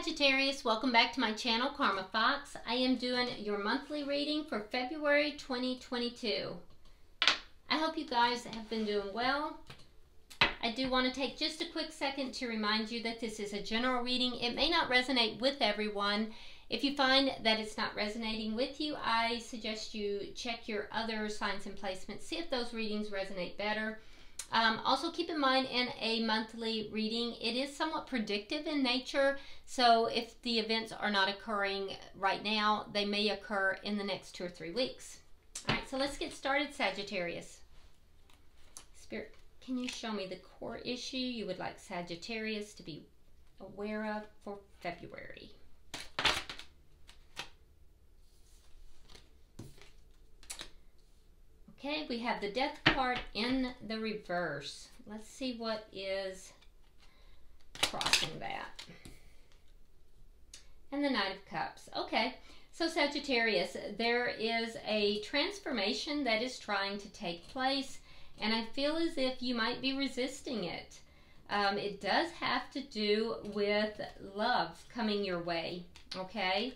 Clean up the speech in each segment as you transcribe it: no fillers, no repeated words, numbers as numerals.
Sagittarius, welcome back to my channel, Karma Fox. I am doing your monthly reading for February 2022. I hope you guys have been doing well. I do want to take just a quick second to remind you that this is a general reading. It may not resonate with everyone. If you find that it's not resonating with you, I suggest you check your other signs and placements, see if those readings resonate better. Also keep in mind, in a monthly reading, it is somewhat predictive in nature, so if the events are not occurring right now, they may occur in the next 2 or 3 weeks. Alright, so let's get started, Sagittarius. Spirit, can you show me the core issue you would like Sagittarius to be aware of for February? Okay, we have the Death card in the reverse. Let's see what is crossing that. And the Knight of Cups. Okay, so Sagittarius, there is a transformation that is trying to take place, and I feel as if you might be resisting it. It does have to do with love coming your way, okay?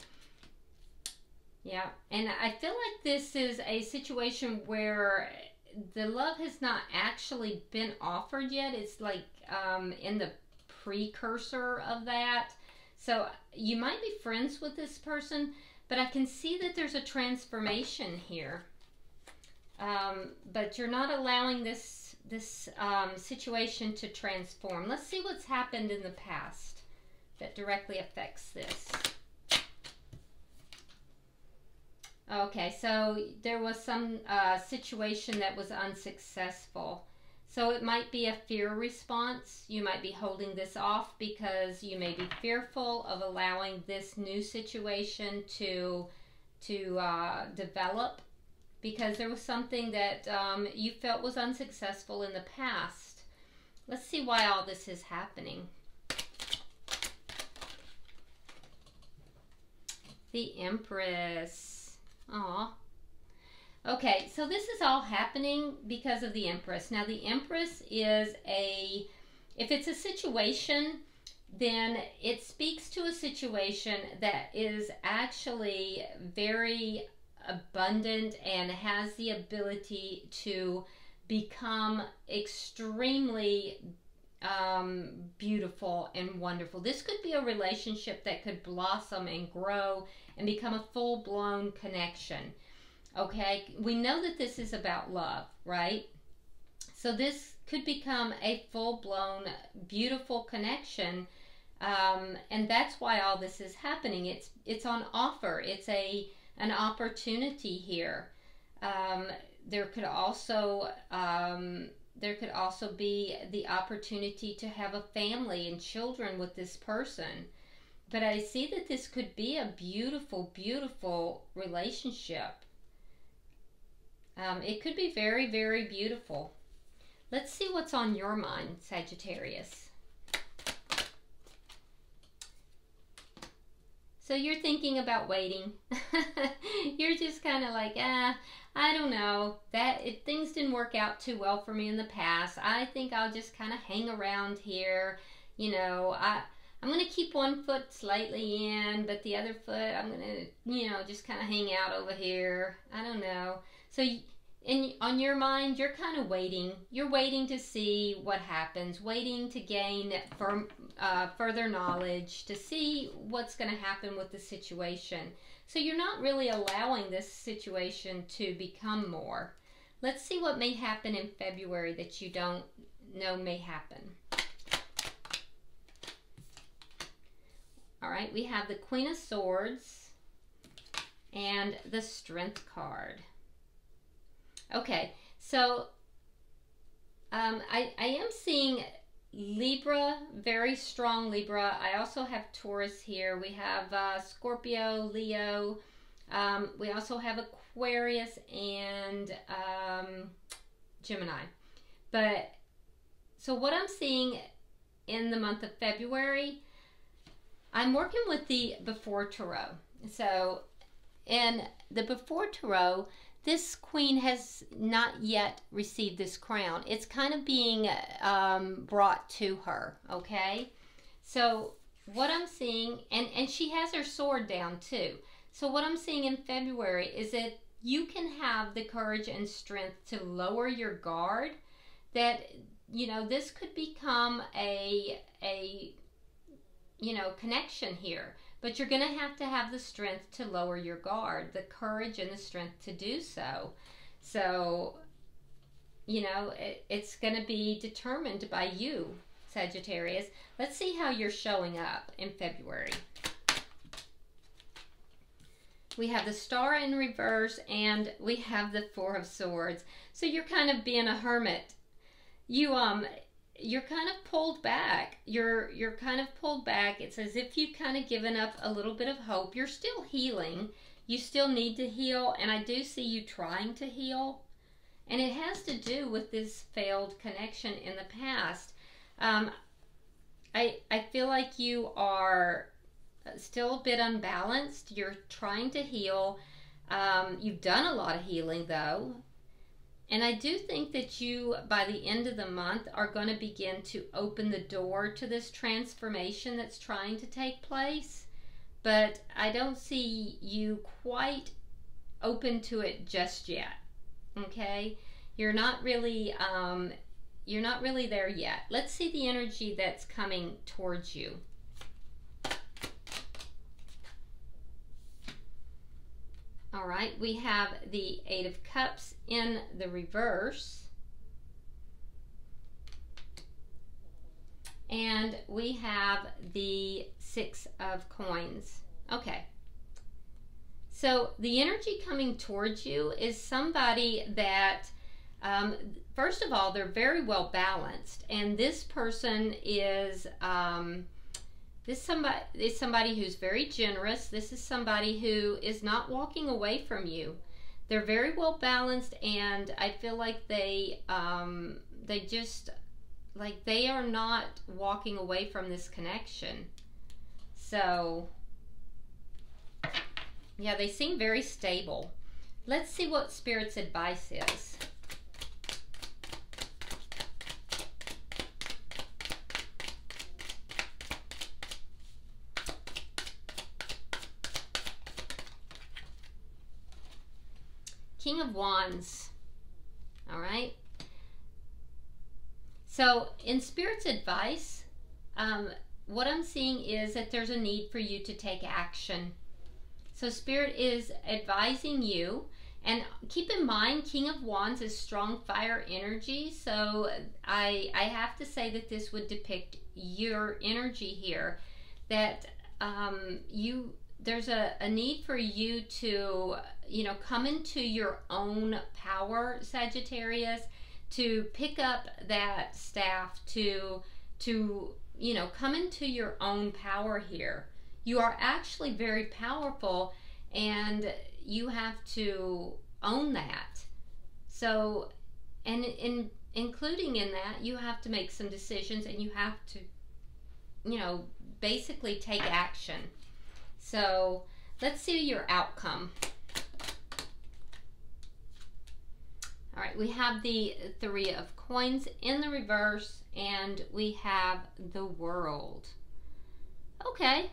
Yeah, and I feel like this is a situation where the love has not actually been offered yet. It's like in the precursor of that. So you might be friends with this person, but I can see that there's a transformation here. But you're not allowing this situation to transform. Let's see what's happened in the past that directly affects this. Okay, so there was some situation that was unsuccessful. So it might be a fear response. You might be holding this off because you may be fearful of allowing this new situation to develop, because there was something that you felt was unsuccessful in the past. Let's see why all this is happening. The Empress. Aw. Okay, so this is all happening because of the Empress. Now, the Empress is if it's a situation, then it speaks to a situation that is actually very abundant and has the ability to become extremely beautiful and wonderful. This could be a relationship that could blossom and grow and become a full-blown connection. Okay, we know that this is about love, right? So this could become a full-blown beautiful connection, and that's why all this is happening. It's on offer. It's an opportunity here. There could also be the opportunity to have a family and children with this person. But I see that this could be a beautiful, beautiful relationship. It could be very, very beautiful. Let's see what's on your mind, Sagittarius. So you're thinking about waiting. You're just kind of like, I don't know. If things didn't work out too well for me in the past, I think I'll just kind of hang around here. You know, I'm going to keep one foot slightly in, but the other foot, I'm going to, you know, just kind of hang out over here. I don't know. So on your mind, you're kind of waiting. You're waiting to see what happens, waiting to gain further knowledge, to see what's going to happen with the situation. So you're not really allowing this situation to become more. Let's see what may happen in February that you don't know may happen. All right, we have the Queen of Swords and the Strength card. Okay, so I am seeing Libra, very strong Libra. I also have Taurus here. We have Scorpio, Leo. We also have Aquarius and Gemini. But so what I'm seeing in the month of February, I'm working with the Before Tarot. So in the Before Tarot, this queen has not yet received this crown. It's kind of being brought to her, okay? So what I'm seeing, and she has her sword down too. So what I'm seeing in February is that you can have the courage and strength to lower your guard, that, you know, this could become a you know, connection here. But you're going to have the strength to lower your guard, the courage and the strength to do so. So, you know, it's going to be determined by you, Sagittarius. Let's see how you're showing up in February. We have the Star in reverse, and we have the Four of Swords. So you're kind of being a hermit. You're kind of pulled back. You're kind of pulled back. It's as if you've kind of given up a little bit of hope. You're still healing. You still need to heal, and I do see you trying to heal. And it has to do with this failed connection in the past. I feel like you are still a bit unbalanced. You're trying to heal. You've done a lot of healing, though. And I do think that you, by the end of the month, are going to begin to open the door to this transformation that's trying to take place. But I don't see you quite open to it just yet. Okay? You're not really there yet. Let's see the energy that's coming towards you. All right, we have the Eight of Cups in the reverse. And we have the Six of Coins. Okay. So the energy coming towards you is somebody that, first of all, they're very well balanced. And this person is... This is somebody who's very generous. This is somebody who is not walking away from you. They're very well balanced, and I feel like they just, like, they are not walking away from this connection. So, yeah, they seem very stable. Let's see what Spirit's advice is. King of Wands. All right. So in Spirit's advice, what I'm seeing is that there's a need for you to take action. So Spirit is advising you, and keep in mind, King of Wands is strong fire energy. So I have to say that this would depict your energy here, that there's a need for you to, you know, come into your own power, Sagittarius, to pick up that staff, to you know, come into your own power here. You are actually very powerful, and you have to own that. So, and including in that, you have to make some decisions, and you have to, you know, basically take action. So let's see your outcome. All right, we have the Three of Coins in the reverse, and we have the World. Okay.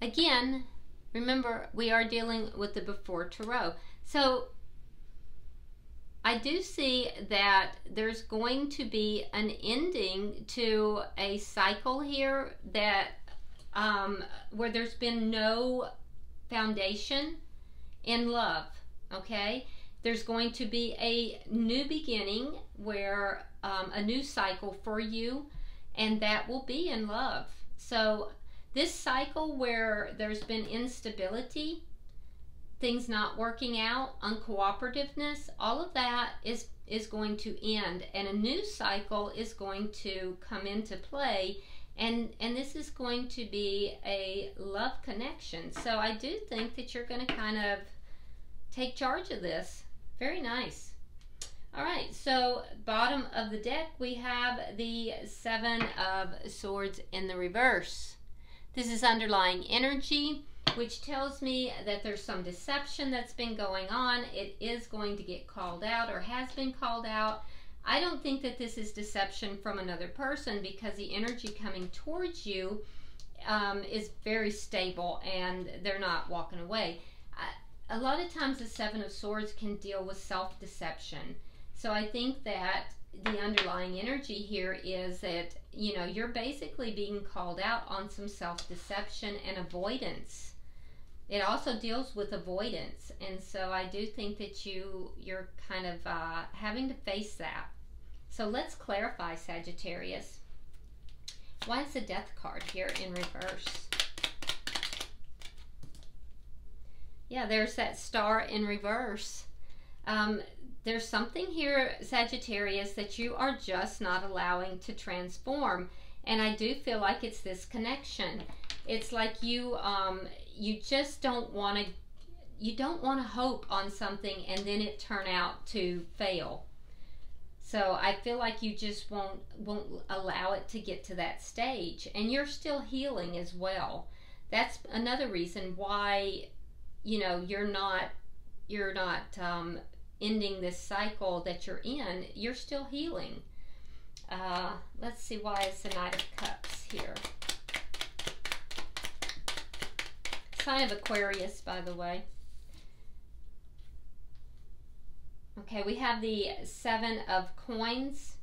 Again, remember, we are dealing with the Before Tarot. So I do see that there's going to be an ending to a cycle here that where there's been no foundation in love, okay? There's going to be a new beginning, where a new cycle for you, and that will be in love. So this cycle where there's been instability, things not working out, uncooperativeness, all of that is going to end, and a new cycle is going to come into play. And this is going to be a love connection. So I do think that you're going to kind of take charge of this. Very nice. All right, so bottom of the deck, we have the Seven of Swords in the reverse. This is underlying energy, which tells me that there's some deception that's been going on. It is going to get called out, or has been called out. I don't think that this is deception from another person, because the energy coming towards you is very stable and they're not walking away. A lot of times the Seven of Swords can deal with self-deception. So I think that the underlying energy here is that, you know, you're basically being called out on some self-deception and avoidance. It also deals with avoidance, and so I do think that you're kind of having to face that. So let's clarify, Sagittarius. Why is the Death card here in reverse? Yeah, there's that Star in reverse. There's something here, Sagittarius, that you are just not allowing to transform. And I do feel like it's this connection. It's like you just don't want to hope on something and then it turn out to fail. So I feel like you just won't allow it to get to that stage. And you're still healing as well. That's another reason why, you know, you're not ending this cycle that you're in. You're still healing. Let's see, why is the Knight of Cups here? Sign of Aquarius, by the way. Okay, we have the Seven of Coins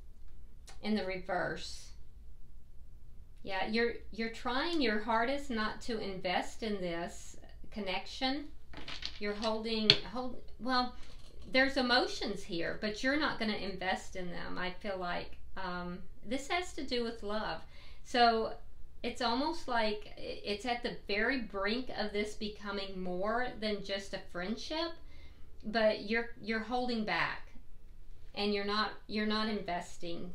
in the reverse. Yeah, you're trying your hardest not to invest in this connection. You're well, there's emotions here, but you're not going to invest in them. I feel like this has to do with love. So it's almost like it's at the very brink of this becoming more than just a friendship, but you're holding back and you're not investing.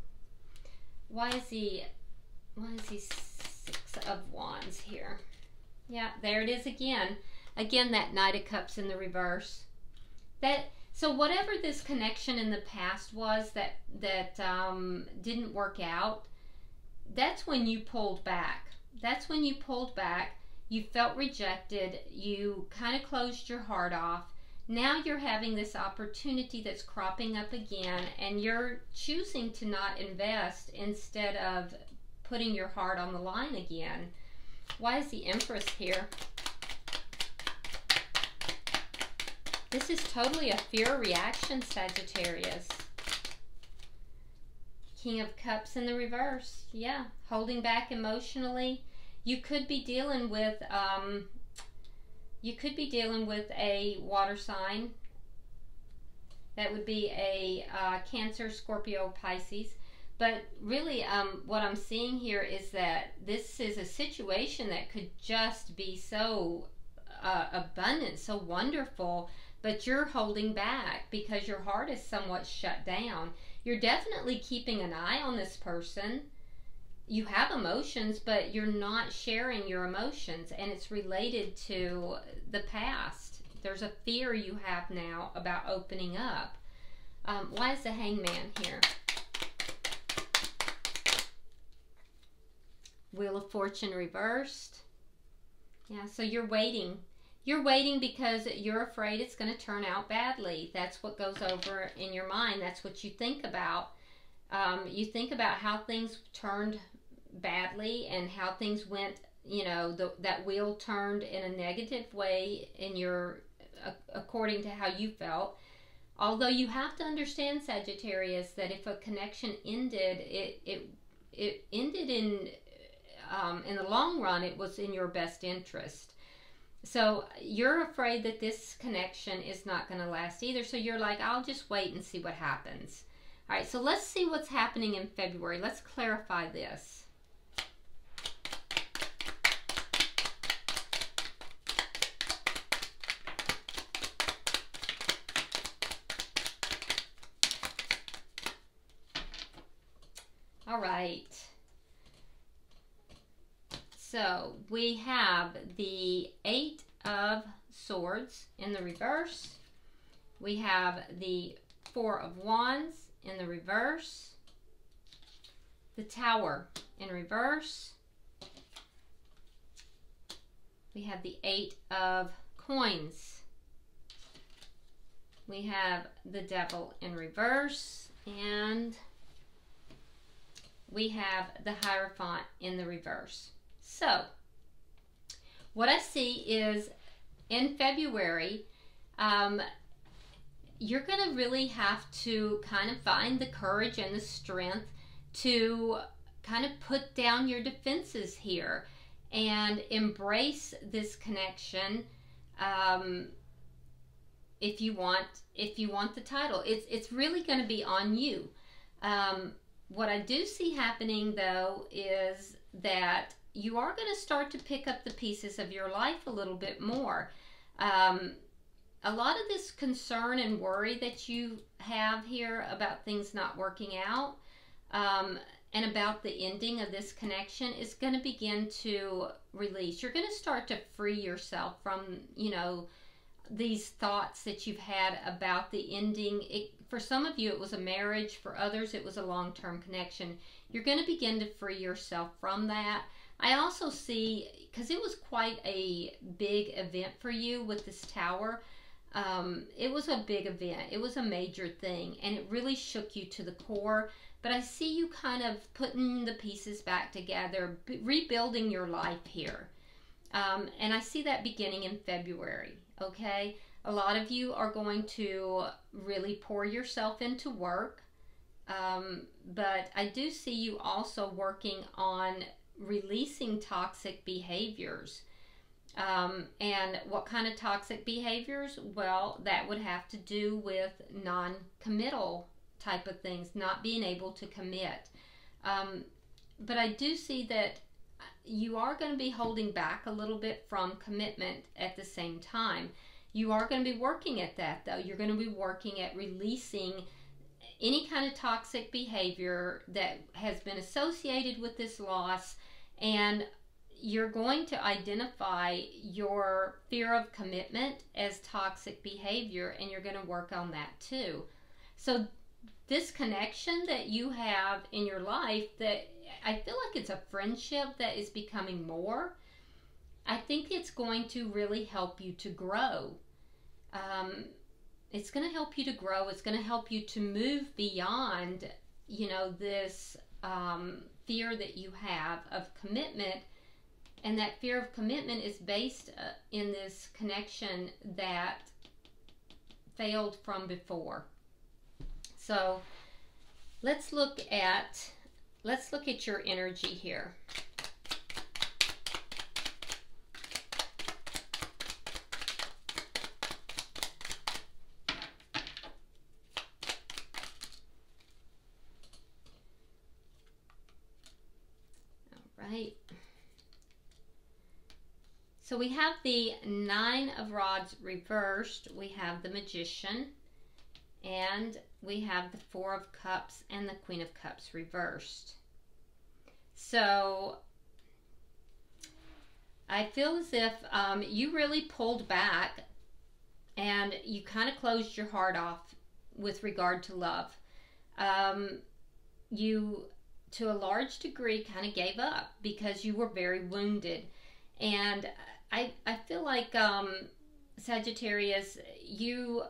Why is he Six of Wands here? Yeah, there it is again. Again, that Knight of Cups in the reverse. So whatever this connection in the past was that didn't work out, that's when you pulled back. That's when you pulled back. You felt rejected. You kind of closed your heart off. Now you're having this opportunity that's cropping up again, and you're choosing to not invest instead of putting your heart on the line again. Why is the Empress here? This is totally a fear reaction, Sagittarius. King of Cups in the reverse. Yeah, holding back emotionally. You could be dealing with a water sign. That would be a Cancer, Scorpio, Pisces. But really, what I'm seeing here is that this is a situation that could just be so abundant, so wonderful, but you're holding back because your heart is somewhat shut down. You're definitely keeping an eye on this person. You have emotions, but you're not sharing your emotions, and it's related to the past. There's a fear you have now about opening up. Why is the Hangman here? Wheel of Fortune reversed. Yeah, so you're waiting. You're waiting because you're afraid it's going to turn out badly. That's what goes over in your mind. That's what you think about. You think about how things turned badly and how things went, you know, that wheel turned in a negative way in your, according to how you felt. Although you have to understand, Sagittarius, that if a connection ended, it ended in the long run, it was in your best interest. So you're afraid that this connection is not going to last either. So you're like, I'll just wait and see what happens. All right, so let's see what's happening in February. Let's clarify this. All right. So we have the Eight of Swords in the reverse. We have the Four of Wands in the reverse. The Tower in reverse. We have the Eight of Coins. We have the Devil in reverse. And we have the Hierophant in the reverse. So, what I see is in February, you're going to really have to kind of find the courage and the strength to kind of put down your defenses here and embrace this connection. If you want the title, it's really going to be on you. What I do see happening though is that you are going to start to pick up the pieces of your life a little bit more. A lot of this concern and worry that you have here about things not working out, and about the ending of this connection is going to begin to release. You're going to start to free yourself from, you know, these thoughts that you've had about the ending. For some of you, it was a marriage. For others, it was a long-term connection. You're going to begin to free yourself from that. I also see, because it was quite a big event for you with this Tower, it was a big event. It was a major thing, and it really shook you to the core. But I see you kind of putting the pieces back together, rebuilding your life here. And I see that beginning in February, okay? A lot of you are going to really pour yourself into work. But I do see you also working on releasing toxic behaviors. And what kind of toxic behaviors? Well, that would have to do with non-committal type of things, not being able to commit. But I do see that you are going to be holding back a little bit from commitment at the same time. You are going to be working at that though. You're going to be working at releasing any kind of toxic behavior that has been associated with this loss, and you're going to identify your fear of commitment as toxic behavior, and you're going to work on that too. So this connection that you have in your life, that I feel like it's a friendship that is becoming more, I think it's going to really help you to grow. It's going to help you to grow. It's going to help you to move beyond, you know, this fear that you have of commitment. And that fear of commitment is based in this connection that failed from before. So let's look at your energy here. All right. So we have the Nine of Rods reversed, we have the Magician, and we have the Four of Cups and the Queen of Cups reversed. So I feel as if you really pulled back and you kind of closed your heart off with regard to love. You, to a large degree, kind of gave up because you were very wounded. And I feel like, Sagittarius, you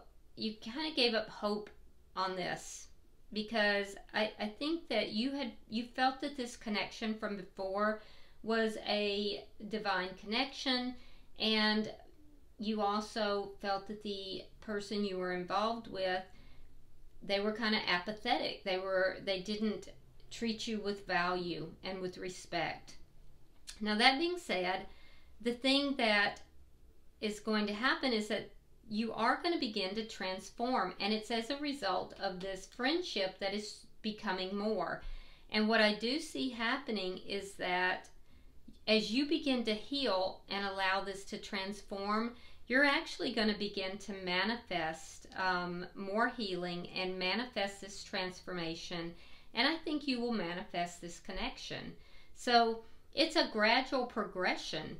kind of gave up hope on this, because I think that you felt that this connection from before was a divine connection, and you also felt that the person you were involved with, they were kind of apathetic. They didn't treat you with value and with respect. Now, that being said, the thing that is going to happen is that you are going to begin to transform, and it's as a result of this friendship that is becoming more. And what I do see happening is that as you begin to heal and allow this to transform, you're actually going to begin to manifest more healing and manifest this transformation. And I think you will manifest this connection. So it's a gradual progression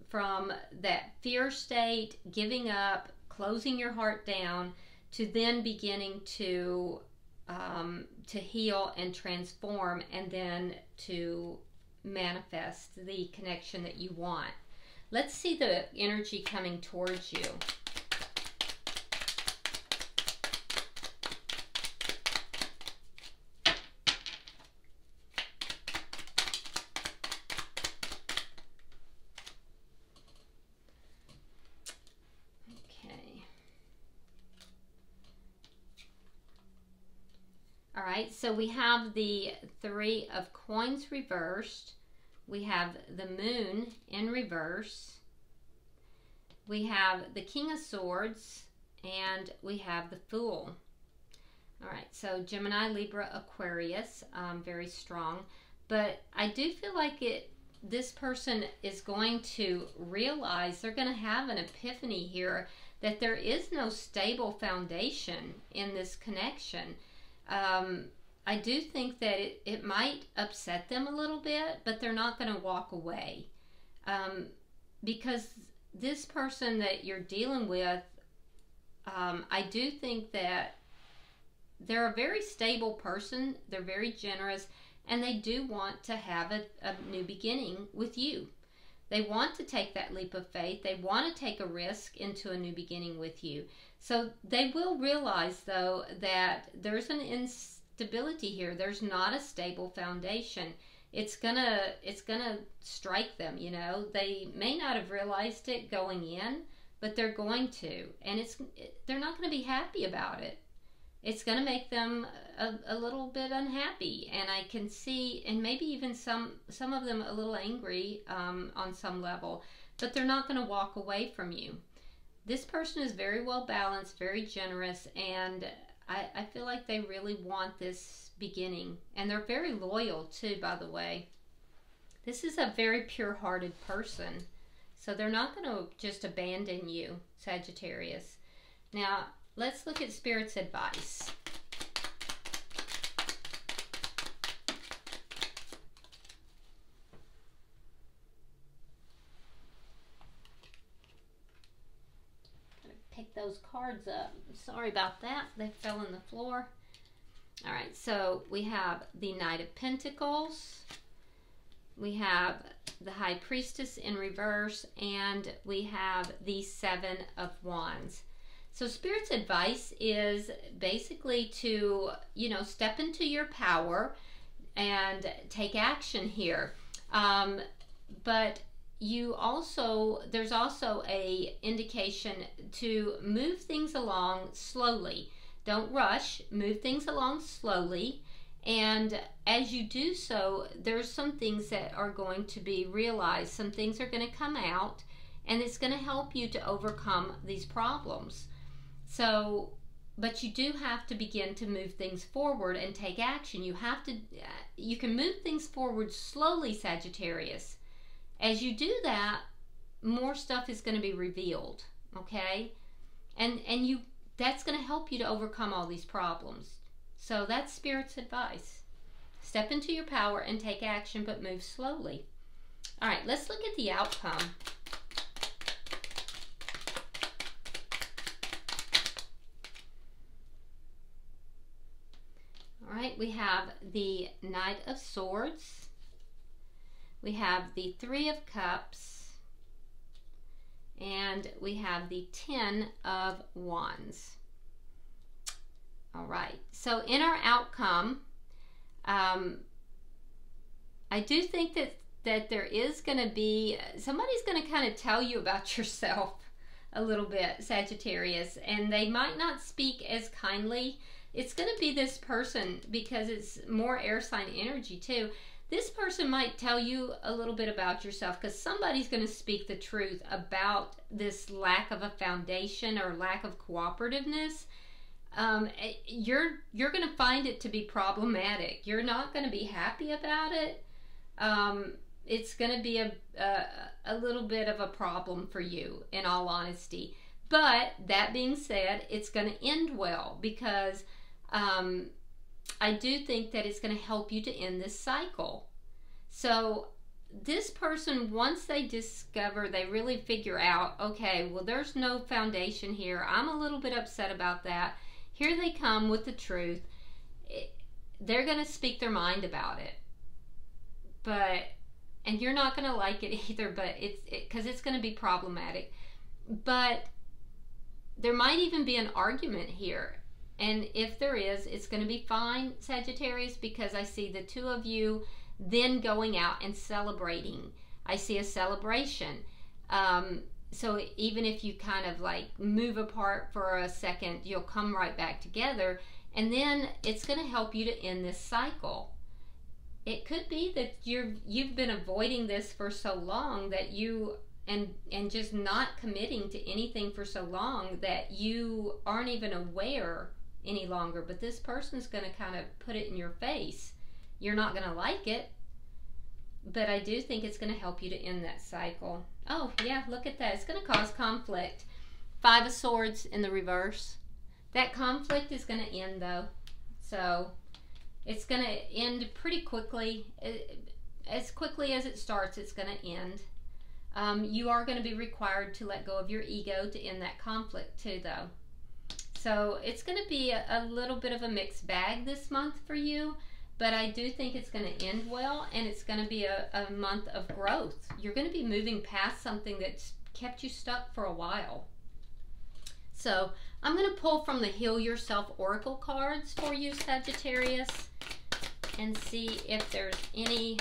from that fear state, giving up, closing your heart down, to then beginning to heal and transform, and then to manifest the connection that you want. Let's see the energy coming towards you. right, so we have the Three of Coins reversed. We have the Moon in reverse. We have the King of Swords, and we have the Fool. All right, so Gemini, Libra, Aquarius, very strong. But I do feel like this person is going to realize, they're going to have an epiphany here, that there is no stable foundation in this connection. I do think that it might upset them a little bit, but they're not going to walk away. Because this person that you're dealing with, I do think that they're a very stable person. They're very generous, and they do want to have a new beginning with you. They want to take that leap of faith. They want to take a risk into a new beginning with you. So they will realize, though, that there's an instability here. There's not a stable foundation. It's gonna strike them, you know. They may not have realized it going in, but they're going to, and they're not going to be happy about it. It's going to make them a little bit unhappy, and I can see, and maybe even some of them a little angry on some level, but they're not going to walk away from you. This person is very well balanced, very generous, and I feel like they really want this beginning, and they're very loyal too, by the way. This is a very pure-hearted person, so they're not going to just abandon you, Sagittarius. Now, let's look at Spirit's advice. Pick those cards up. Sorry about that. They fell on the floor. All right, so we have the Knight of Pentacles. We have the High Priestess in reverse, and we have the Seven of Wands. So Spirit's advice is basically to, you know, step into your power and take action here. But there's also a indication to move things along slowly. Don't rush, move things along slowly. And as you do so, there's some things that are going to be realized. Some things are going to come out, and it's going to help you to overcome these problems. So, but you do have to begin to move things forward and take action. You can move things forward slowly, Sagittarius. As you do that, more stuff is going to be revealed, okay? And that's going to help you to overcome all these problems. So that's Spirit's advice. Step into your power and take action, but move slowly. All right, let's look at the outcome. All right, we have the Knight of Swords. We have the Three of Cups, and we have the Ten of Wands. All right, so in our outcome, I do think that there is going to be, somebody's going to kind of tell you about yourself a little bit, Sagittarius, and they might not speak as kindly. It's going to be this person, because it's more air sign energy too. This person might tell you a little bit about yourself, because somebody's going to speak the truth about this lack of a foundation or lack of cooperativeness. You're going to find it to be problematic. You're not going to be happy about it. It's going to be a little bit of a problem for you, in all honesty. But that being said, it's going to end well, because I do think that it's going to help you to end this cycle. So this person, once they discover, they really figure out, okay, well, there's no foundation here. I'm a little bit upset about that. Here they come with the truth. They're going to speak their mind about it. And you're not going to like it either, but because it's going to be problematic. But there might even be an argument here. And if there is, it's going to be fine, Sagittarius, because I see the two of you then going out and celebrating. I see a celebration. So even if you kind of like move apart for a second, you'll come right back together, And then it's going to help you to end this cycle. It could be that you've been avoiding this for so long that and just not committing to anything for so long that you aren't even aware any longer. But this person's going to kind of put it in your face. You're not going to like it, but I do think it's going to help you to end that cycle. Oh yeah, look at that. It's going to cause conflict. 5 of Swords in the reverse. That conflict is going to end though. So it's going to end pretty quickly. As quickly as it starts, it's going to end. You are going to be required to let go of your ego to end that conflict too though. So it's going to be a little bit of a mixed bag this month for you, but I do think it's going to end well, and it's going to be a month of growth. You're going to be moving past something that's kept you stuck for a while. So I'm going to pull from the Heal Yourself Oracle cards for you, Sagittarius, and see if there's any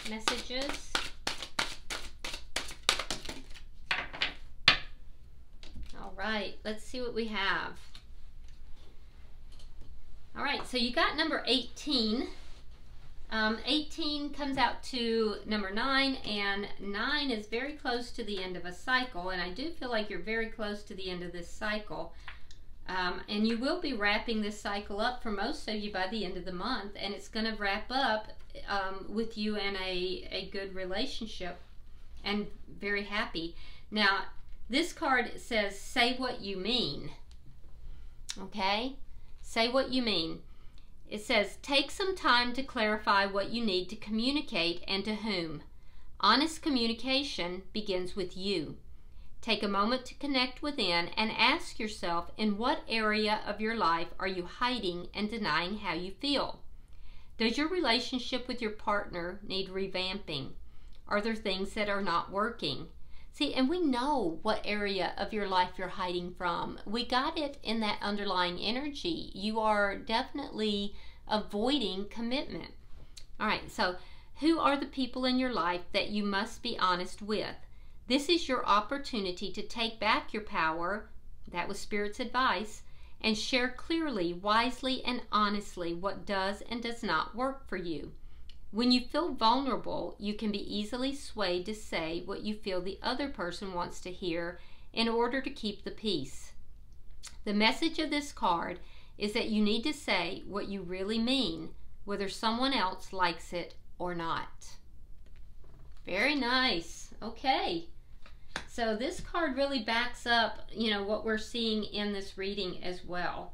messages. All right, let's see what we have. All right, so you got number 18. 18 comes out to number 9, and 9 is very close to the end of a cycle, and I do feel like you're very close to the end of this cycle. And you will be wrapping this cycle up for most of you by the end of the month, and it's going to wrap up with you in a good relationship and very happy. Now, this card says, say what you mean. Okay? Say what you mean. It says, take some time to clarify what you need to communicate and to whom. Honest communication begins with you. Take a moment to connect within and ask yourself, in what area of your life are you hiding and denying how you feel? Does your relationship with your partner need revamping? Are there things that are not working? See, and we know what area of your life you're hiding from. We got it in that underlying energy. You are definitely avoiding commitment. All right, so who are the people in your life that you must be honest with? This is your opportunity to take back your power, that was Spirit's advice, and share clearly, wisely, and honestly what does and does not work for you. When you feel vulnerable, you can be easily swayed to say what you feel the other person wants to hear in order to keep the peace. The message of this card is that you need to say what you really mean, whether someone else likes it or not. Very nice. Okay. So this card really backs up, what we're seeing in this reading as well.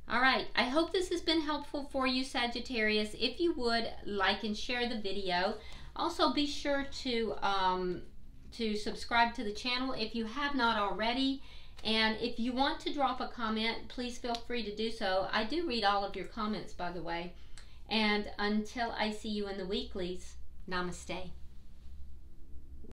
All right, I hope this has been helpful for you, Sagittarius. If you would, like and share the video. Also, be sure to subscribe to the channel if you have not already. And if you want to drop a comment, please feel free to do so. I do read all of your comments, by the way. And until I see you in the weeklies, namaste.